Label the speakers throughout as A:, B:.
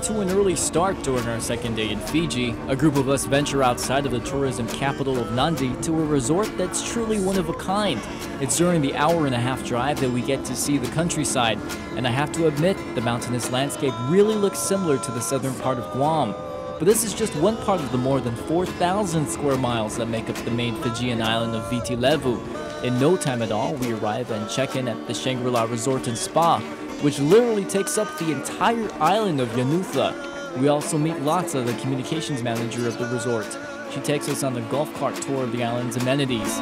A: to an early start during our second day in Fiji. A group of us venture outside of the tourism capital of Nadi to a resort that's truly one of a kind. It's during the hour-and-a-half drive that we get to see the countryside, and I have to admit, the mountainous landscape really looks similar to the southern part of Guam. But this is just one part of the more than 4,000 square miles that make up the main Fijian island of Viti Levu. In no time at all, we arrive and check in at the Shangri-La Resort and Spa, which literally takes up the entire island of Yanutha. We also meet Lata, the communications manager of the resort. She takes us on the golf cart tour of the island's amenities.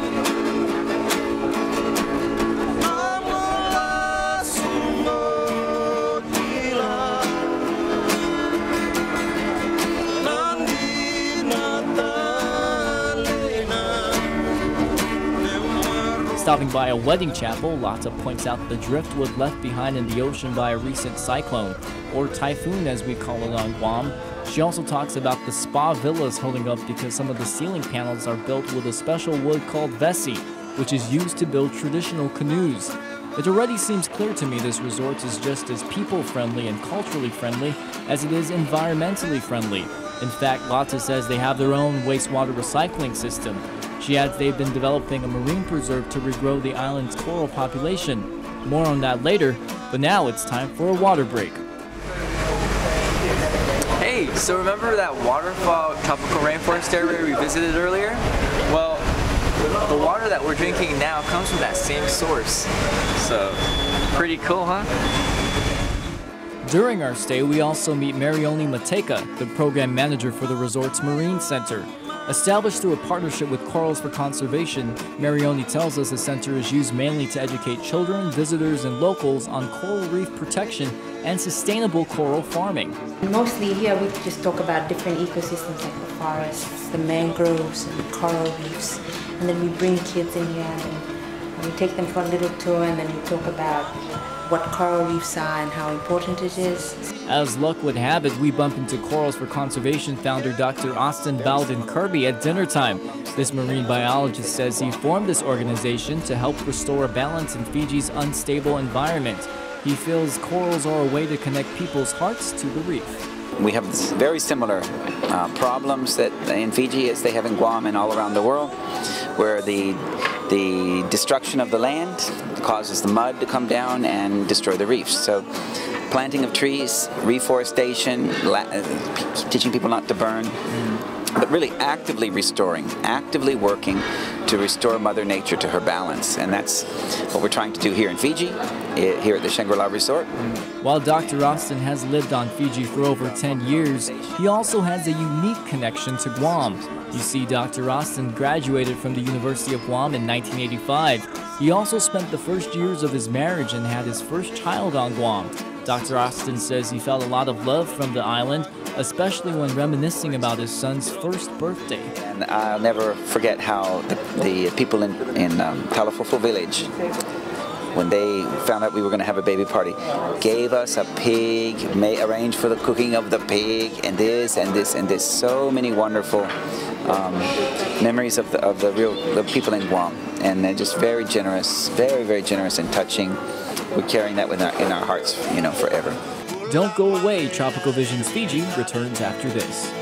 A: Stopping by a wedding chapel, Lata points out the driftwood left behind in the ocean by a recent cyclone, or typhoon as we call it on Guam. She also talks about the spa villas holding up because some of the ceiling panels are built with a special wood called vesi, which is used to build traditional canoes. It already seems clear to me this resort is just as people-friendly and culturally friendly as it is environmentally friendly. In fact, Lata says they have their own wastewater recycling system. She adds they've been developing a marine preserve to regrow the island's coral population. More on that later, but now it's time for a water break.
B: Hey, so remember that waterfall tropical rainforest area we visited earlier? Well, the water that we're drinking now comes from that same source. So, pretty cool, huh?
A: During our stay, we also meet Marioni Mateka, the program manager for the resort's Marine Center. Established through a partnership with Corals for Conservation, Marioni tells us the center is used mainly to educate children, visitors, and locals on coral reef protection and sustainable coral farming.
C: Mostly here we just talk about different ecosystems like the forests, the mangroves, and the coral reefs. And then we bring kids in here and we take them for a little tour, and then we talk about what coral reefs are and how important it is.
A: As luck would have it, we bump into Corals for Conservation founder Dr. Austin Bowden Kirby at dinner time. This marine biologist says he formed this organization to help restore balance in Fiji's unstable environment. He feels corals are a way to connect people's hearts to the reef.
D: We have very similar problems that in Fiji as they have in Guam and all around the world, where the destruction of the land causes the mud to come down and destroy the reefs. So planting of trees, reforestation, teaching people not to burn, but really actively restoring, actively working to restore Mother Nature to her balance. And that's what we're trying to do here in Fiji, here at the Shangri-La Resort.
A: While Dr. Austin has lived on Fiji for over 10 years, he also has a unique connection to Guam. You see, Dr. Austin graduated from the University of Guam in 1985. He also spent the first years of his marriage and had his first child on Guam. Dr. Austin says he felt a lot of love from the island, especially when reminiscing about his son's first birthday.
D: And I'll never forget how the people in Talafufu village, when they found out we were going to have a baby party, gave us a pig, arranged for the cooking of the pig, and this and this and this. So many wonderful memories of the people in Guam, and they're just very generous, very, very generous and touching. We're carrying that in our hearts, forever.
A: Don't go away. Tropical Visions Fiji returns after this.